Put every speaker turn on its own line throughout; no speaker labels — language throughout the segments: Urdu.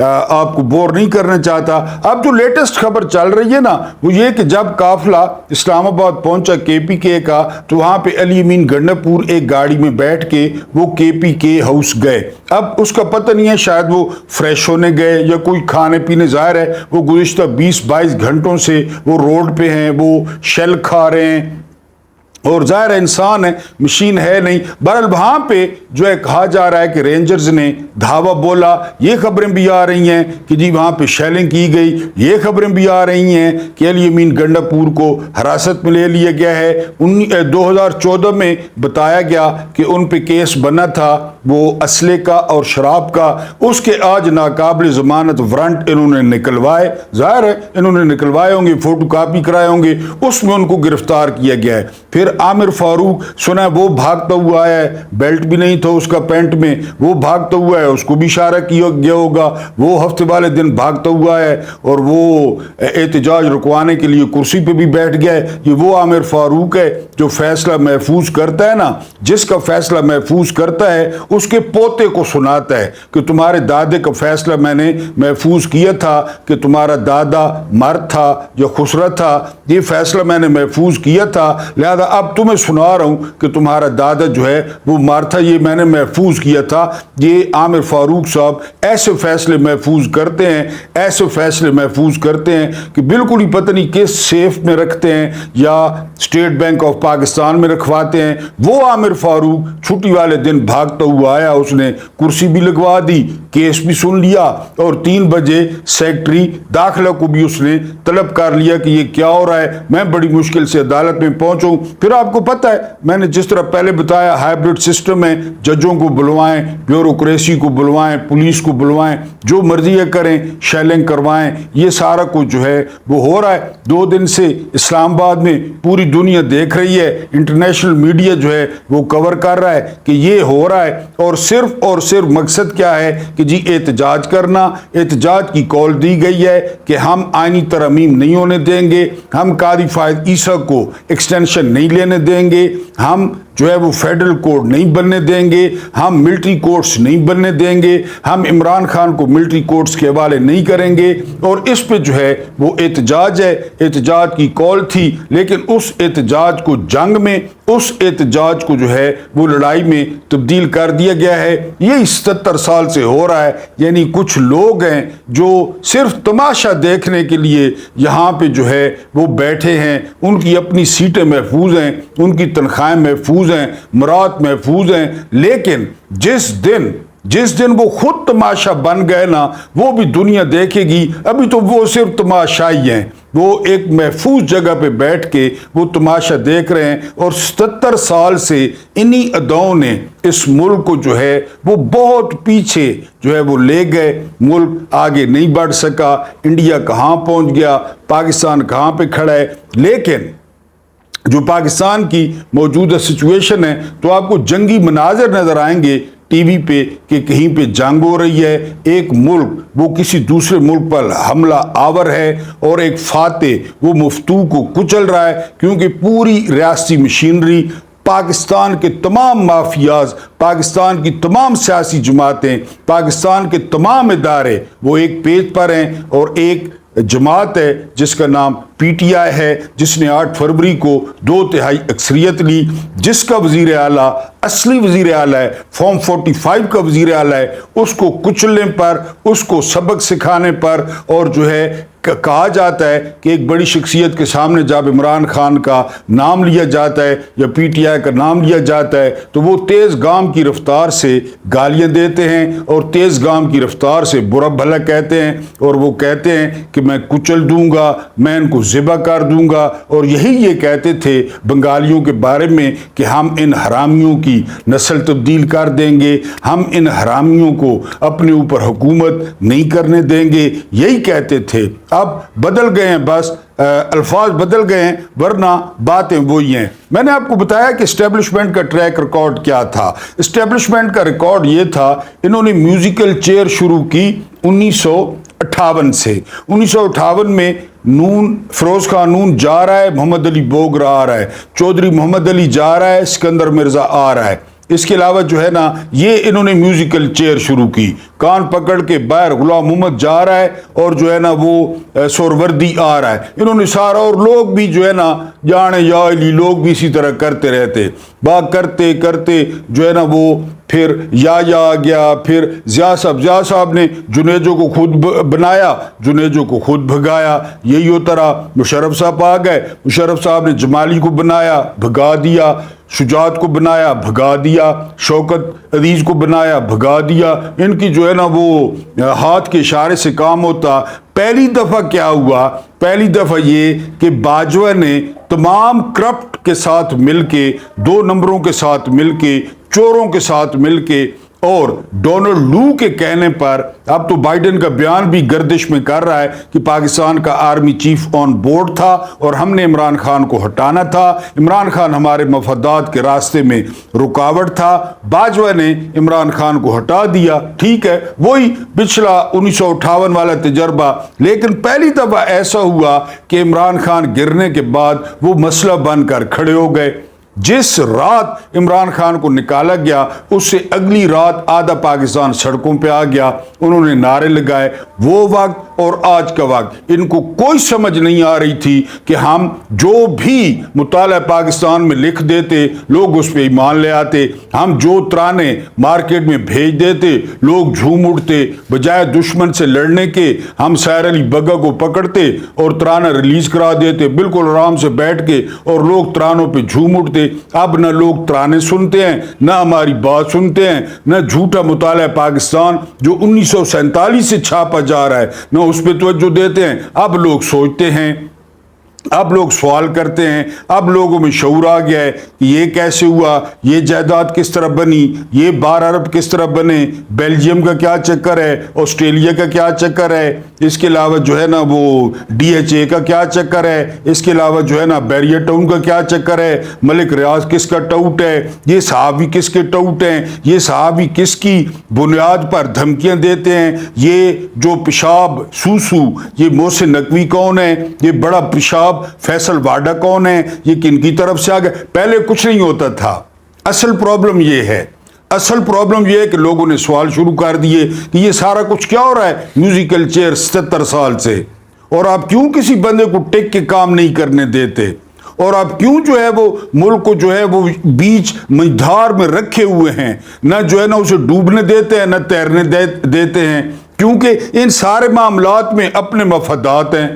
آپ کو بور نہیں کرنا چاہتا. اب جو لیٹسٹ خبر چل رہی ہے نا وہ یہ کہ جب قافلہ اسلام آباد پہنچا کے پی کے کا تو وہاں پہ علی امین گنڈاپور ایک گاڑی میں بیٹھ کے وہ کے پی کے ہاؤس گئے. اب اس کا پتہ نہیں ہے شاید وہ فریش ہونے گئے یا کوئی کھانے پینے. ظاہر ہے وہ گزشتہ 20-22 گھنٹوں سے وہ روڈ پہ ہیں, وہ شیل کھا رہے ہیں اور ظاہر انسان ہے, مشین ہے نہیں. بہرحال وہاں پہ جو ہے کہا جا رہا ہے کہ رینجرز نے دھاوا بولا. یہ خبریں بھی آ رہی ہیں کہ جی وہاں پہ شیلنگ کی گئی. یہ خبریں بھی آ رہی ہیں کہ علی امین گنڈاپور کو حراست میں لے لیا گیا ہے. 2014 میں بتایا گیا کہ ان پہ کیس بنا تھا وہ اسلحے کا اور شراب کا. اس کے آج ناقابل ضمانت وارنٹ انہوں نے نکلوائے. ظاہر ہے انہوں نے نکلوائے ہوں گے, فوٹو کاپی کرائے ہوں گے, اس میں ان کو گرفتار کیا گیا ہے. پھر عامر فاروق سنا ہے وہ بھاگتا ہوا ہے, بیلٹ بھی نہیں تھا اس کا پینٹ میں, وہ بھاگتا ہوا ہے, اس کو بھی اشارہ کیا گیا ہوگا. وہ ہفتے والے دن بھاگتا ہوا ہے اور وہ احتجاج رکوانے کے لیے کرسی پہ بھی بیٹھ گیا ہے. یہ وہ عامر فاروق ہے جو فیصلہ محفوظ کرتا ہے نا, جس کا فیصلہ محفوظ کرتا ہے اس کے پوتے کو سناتا ہے کہ تمہارے دادے کا فیصلہ میں نے محفوظ کیا تھا کہ تمہارا دادا مرد تھا یا خسرہ تھا, یہ فیصلہ میں نے محفوظ کیا تھا, لہذا اب تمہیں سنا رہا ہوں کہ تمہارا دادا جو ہے وہ مار تھا, یہ میں نے محفوظ کیا تھا. یہ عامر فاروق صاحب ایسے فیصلے محفوظ کرتے ہیں, ایسے فیصلے محفوظ کرتے ہیں کہ بالکل ہی پتہ نہیں کس سیف میں رکھتے ہیں یا اسٹیٹ بینک آف پاکستان میں رکھواتے ہیں. وہ عامر فاروق چھٹی والے دن بھاگتا ہوا آیا, اس نے کرسی بھی لگوا دی, کیس بھی سن لیا اور 3 بجے سیکٹری داخلہ کو بھی اس نے طلب کر لیا کہ یہ کیا ہو رہا ہے, میں بڑی مشکل سے عدالت میں پہنچوں. پھر آپ کو پتہ ہے میں نے جس طرح پہلے بتایا ہائیبرڈ سسٹم ہے, ججوں کو بلوائیں, بیوروکریسی کو بلوائیں, پولیس کو بلوائیں, جو مرضی ہے کریں, شیلنگ کروائیں, یہ سارا کچھ جو ہے وہ ہو رہا ہے. 2 دن سے اسلام آباد میں پوری دنیا دیکھ رہی ہے, انٹرنیشنل میڈیا جو ہے وہ کور کر رہا ہے کہ یہ ہو رہا ہے اور صرف مقصد کیا ہے کہ جی احتجاج کرنا. احتجاج کی کال دی گئی ہے کہ ہم آئینی ترامیم نہیں ہونے دیں گے, ہم قاضی فائز عیسیٰ کو ایکسٹینشن نہیں لینے دیں گے, ہم جو ہے وہ فیڈرل کوڈ نہیں بننے دیں گے, ہم ملٹری کورٹس نہیں بننے دیں گے, ہم عمران خان کو ملٹری کورٹس کے حوالے نہیں کریں گے. اور اس پہ جو ہے وہ احتجاج ہے, احتجاج کی کال تھی, لیکن اس احتجاج کو جنگ میں, اس احتجاج کو جو ہے وہ لڑائی میں تبدیل کر دیا گیا ہے. یہ 77 سال سے ہو رہا ہے. یعنی کچھ لوگ ہیں جو صرف تماشا دیکھنے کے لیے یہاں پہ جو ہے وہ بیٹھے ہیں, ان کی اپنی سیٹیں محفوظ ہیں, ان کی تنخواہیں محفوظ ہیں, مراد محفوظ ہیں, لیکن جس دن وہ خود تماشا بن گئے نا وہ بھی دنیا دیکھے گی. ابھی تو وہ صرف تماشائی ہیں, وہ ایک محفوظ جگہ پہ بیٹھ کے وہ تماشا دیکھ رہے ہیں. اور 77 سال سے انہی اداؤں نے اس ملک کو جو ہے وہ بہت پیچھے جو ہے وہ لے گئے. ملک آگے نہیں بڑھ سکا. انڈیا کہاں پہنچ گیا, پاکستان کہاں پہ کھڑا ہے. لیکن جو پاکستان کی موجودہ سچویشن ہے تو آپ کو جنگی مناظر نظر آئیں گے ٹی وی پہ کہ کہیں پہ جنگ ہو رہی ہے, ایک ملک وہ کسی دوسرے ملک پر حملہ آور ہے اور ایک فاتح وہ مفتو کو کچل رہا ہے, کیونکہ پوری ریاستی مشینری, پاکستان کے تمام مافیاز, پاکستان کی تمام سیاسی جماعتیں, پاکستان کے تمام ادارے وہ ایک پیج پر ہیں. اور ایک جماعت ہے جس کا نام پی ٹی آئی ہے, جس نے 8 فروری کو 2/3 اکثریت لی, جس کا وزیر اعلیٰ اصلی وزیر اعلیٰ ہے, فارم 45 کا وزیر اعلیٰ ہے, اس کو کچلنے پر, اس کو سبق سکھانے پر, اور جو ہے کہا جاتا ہے کہ ایک بڑی شخصیت کے سامنے جب عمران خان کا نام لیا جاتا ہے یا پی ٹی آئی کا نام لیا جاتا ہے تو وہ تیز گام کی رفتار سے گالیاں دیتے ہیں اور تیز گام کی رفتار سے برا بھلا کہتے ہیں, اور وہ کہتے ہیں کہ میں کچل دوں گا, میں ان کو ذبح کر دوں گا. اور یہی یہ کہتے تھے بنگالیوں کے بارے میں کہ ہم ان حرامیوں کی نسل تبدیل کر دیں گے, ہم ان حرامیوں کو اپنے اوپر حکومت نہیں کرنے دیں گے, یہی کہتے تھے. اب بدل گئے ہیں, بس الفاظ بدل گئے ہیں, ورنہ باتیں وہی ہیں. میں نے آپ کو بتایا کہ اسٹیبلشمنٹ کا ٹریک ریکارڈ کیا تھا. اسٹیبلشمنٹ کا ریکارڈ یہ تھا, انہوں نے میوزیکل چیئر شروع کی 1958 سے. 1958 میں نون, فیروز خان نون جا رہا ہے, محمد علی بوگرا آ رہا ہے, چودھری محمد علی جا رہا ہے, سکندر مرزا آ رہا ہے. اس کے علاوہ جو ہے نا یہ انہوں نے میوزیکل چیئر شروع کی، کان پکڑ کے باہر غلام محمد جا رہا ہے اور جو ہے نا وہ سوروردی آ رہا ہے، انہوں نے سارا، اور لوگ بھی جو ہے نا جانے یا علی لوگ بھی اسی طرح کرتے رہتے، بات کرتے کرتے جو ہے نا وہ پھر یا آ گیا، پھر ضیاء صاحب نے جنیجو کو خود بنایا، جنیجو کو خود بھگایا، یہی ہوتا رہا۔ مشرف صاحب آ گئے، مشرف صاحب نے جمالی کو بنایا، بھگا دیا، شجاعت کو بنایا، بھگا دیا، شوکت عزیز کو بنایا، بھگا دیا، ان کی جو ہے نا وہ ہاتھ کے اشارے سے کام ہوتا۔ پہلی دفعہ کیا ہوا؟ پہلی دفعہ یہ کہ باجوہ نے تمام کرپٹ کے ساتھ مل کے، 2 نمبروں کے ساتھ مل کے، چوروں کے ساتھ مل کے، اور ڈونلڈ لو کے کہنے پر، اب تو بائیڈن کا بیان بھی گردش میں کر رہا ہے کہ پاکستان کا آرمی چیف آن بورڈ تھا اور ہم نے عمران خان کو ہٹانا تھا، عمران خان ہمارے مفادات کے راستے میں رکاوٹ تھا، باجوہ نے عمران خان کو ہٹا دیا۔ ٹھیک ہے، وہی پچھلا 1958 والا تجربہ، لیکن پہلی دفعہ ایسا ہوا کہ عمران خان گرنے کے بعد وہ مسئلہ بن کر کھڑے ہو گئے۔ جس رات عمران خان کو نکالا گیا اس سے اگلی رات آدھا پاکستان سڑکوں پہ آ گیا، انہوں نے نعرے لگائے۔ وہ وقت اور آج کا وقت ان کو کوئی سمجھ نہیں آ رہی تھی کہ ہم جو بھی مطالعہ پاکستان میں لکھ دیتے لوگ اس پہ ایمان لے آتے، ہم جو ترانے مارکیٹ میں بھیج دیتے لوگ جھوم اٹھتے، بجائے دشمن سے لڑنے کے ہم سیر علی بگا کو پکڑتے اور ترانہ ریلیز کرا دیتے بالکل آرام سے بیٹھ کے، اور لوگ ترانوں پہ جھوم اٹھتے۔ اب نہ لوگ ترانے سنتے ہیں، نہ ہماری بات سنتے ہیں، نہ جھوٹا مطالعہ پاکستان جو 1947 سے چھاپا جا رہا ہے نہ اس پہ توجہ دیتے ہیں۔ اب لوگ سوچتے ہیں، اب لوگ سوال کرتے ہیں، اب لوگوں میں شعور آ گیا ہے کہ یہ کیسے ہوا، یہ جائیداد کس طرح بنی، یہ 12 ارب کس طرح بنے، بیلجیم کا کیا چکر ہے، آسٹریلیا کا کیا چکر ہے، اس کے علاوہ جو ہے نا وہ DHA کا کیا چکر ہے، اس کے علاوہ جو ہے نا بیریا ٹاؤن کا کیا چکر ہے، ملک ریاض کس کا ٹاؤٹ ہے، یہ صحابی کس کے ٹاؤٹ ہیں، یہ صحابی کس کی بنیاد پر دھمکیاں دیتے ہیں، یہ جو پیشاب سوسو یہ محسن نقوی کون ہے، یہ بڑا پیشاب فیصل واڈا کون ہے، یہ کن کی طرف سے آ گئے۔ پہلے کچھ نہیں ہوتا تھا۔ اصل پرابلم یہ ہے، اصل پرابلم یہ ہے کہ لوگوں نے سوال شروع کر دیے کہ یہ سارا کچھ کیا ہو رہا ہے میوزیکل چیئر 77 سال سے، اور آپ کیوں کسی بندے کو ٹک کے کام نہیں کرنے دیتے، اور آپ کیوں جو ہے وہ ملک کو جو ہے وہ بیچ مجھار میں رکھے ہوئے ہیں، نہ جو ہے نا اسے ڈوبنے دیتے ہیں نہ تیرنے دیتے ہیں، کیونکہ ان سارے معاملات میں اپنے مفادات ہیں،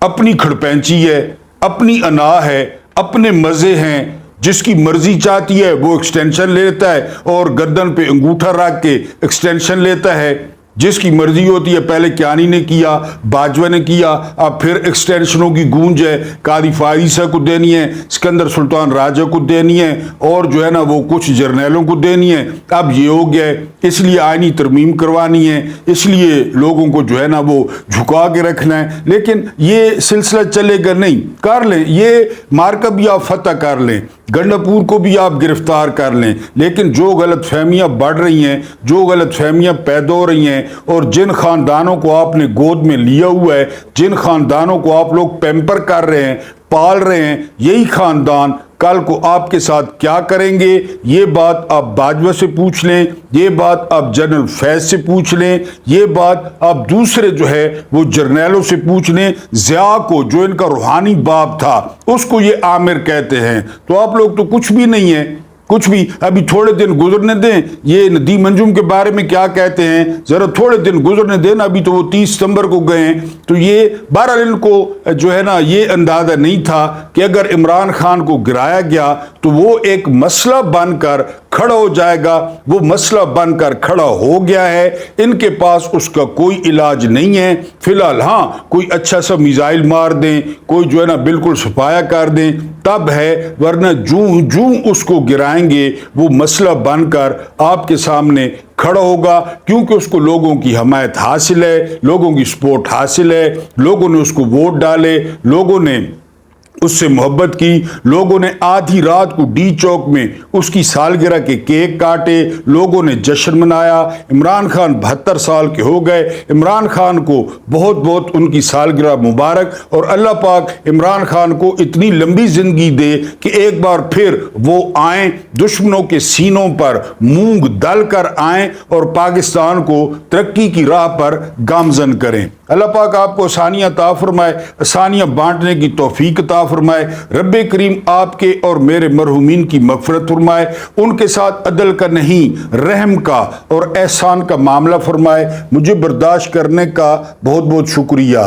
اپنی کھڑپینچی ہے، اپنی انا ہے، اپنے مزے ہیں، جس کی مرضی چاہتی ہے وہ ایکسٹینشن لیتا ہے اور گردن پہ انگوٹھا رکھ کے ایکسٹینشن لیتا ہے، جس کی مرضی ہوتی ہے۔ پہلے کیانی نے کیا، باجوہ نے کیا، اب پھر ایکسٹینشنوں کی گونج ہے، قاضی فائزہ کو دینی ہے، سکندر سلطان راجہ کو دینی ہے، اور جو ہے نا وہ کچھ جرنیلوں کو دینی ہے۔ اب یہ ہو گیا ہے، اس لیے آئینی ترمیم کروانی ہے، اس لیے لوگوں کو جو ہے نا وہ جھکا کے رکھنا ہے۔ لیکن یہ سلسلہ چلے گا نہیں، کر لیں یہ مارکا بھی آپ فتح کر لیں، گنڈاپور کو بھی آپ گرفتار کر لیں، لیکن جو غلط فہمیاں بڑھ رہی ہیں، جو غلط فہمیاں پیدا ہو رہی ہیں، اور جن خاندانوں کو آپ نے گود میں لیا ہوا ہے، جن خاندانوں کو آپ لوگ پیمپر کر رہے ہیں، پال رہے ہیں، یہی خاندان کل کو آپ کے ساتھ کیا کریں گے؟ یہ بات آپ باجوہ سے پوچھ لیں، یہ بات آپ جنرل فیض سے پوچھ لیں، یہ بات آپ دوسرے جو ہے وہ جرنیلوں سے پوچھ لیں۔ ضیاء کو جو ان کا روحانی باپ تھا اس کو یہ عامر کہتے ہیں، تو آپ لوگ تو کچھ بھی نہیں ہیں، کچھ بھی۔ ابھی تھوڑے دن گزرنے دیں، یہ ندیم انجم کے بارے میں کیا کہتے ہیں ذرا تھوڑے دن گزرنے دیں، ابھی تو وہ 30 ستمبر کو گئے ہیں، تو یہ بہرحال ان کو جو ہے نا یہ اندازہ نہیں تھا کہ اگر عمران خان کو گرایا گیا تو وہ ایک مسئلہ بن کر کھڑا ہو جائے گا۔ وہ مسئلہ بن کر کھڑا ہو گیا ہے، ان کے پاس اس کا کوئی علاج نہیں ہے فی الحال۔ ہاں کوئی اچھا سا میزائل مار دیں، کوئی جو ہے نا بالکل سپایا کر دیں تب ہے، ورنہ جو اس کو گرائیں گے وہ مسئلہ بن کر آپ کے سامنے کھڑا ہوگا، کیونکہ اس کو لوگوں کی حمایت حاصل ہے، لوگوں کی سپورٹ حاصل ہے، لوگوں نے اس کو ووٹ ڈالے، لوگوں نے اس سے محبت کی. لوگوں نے آدھی رات کو ڈی چوک میں اس کی سالگرہ کے کیک کاٹے. لوگوں نے جشن منایا. عمران خان 72 سال کے ہو گئے. عمران خان کو بہت بہت ان کی سالگرہ مبارک, اور اللہ پاک عمران خان کو اتنی لمبی زندگی دے کہ ایک بار پھر وہ آئیں, دشمنوں کے سینوں پر مونگ ڈال کر آئیں اور پاکستان کو ترقی کی راہ پر گامزن کریں. اللہ پاک آپ کو آسانیاں عطا فرمائے, آسانیاں بانٹنے کی توفیق عطا فرمائے. رب کریم آپ کے اور میرے مرحومین کی مغفرت فرمائے, ان کے ساتھ عدل کا نہیں رحم کا اور احسان کا معاملہ فرمائے. مجھے برداشت کرنے کا بہت بہت شکریہ.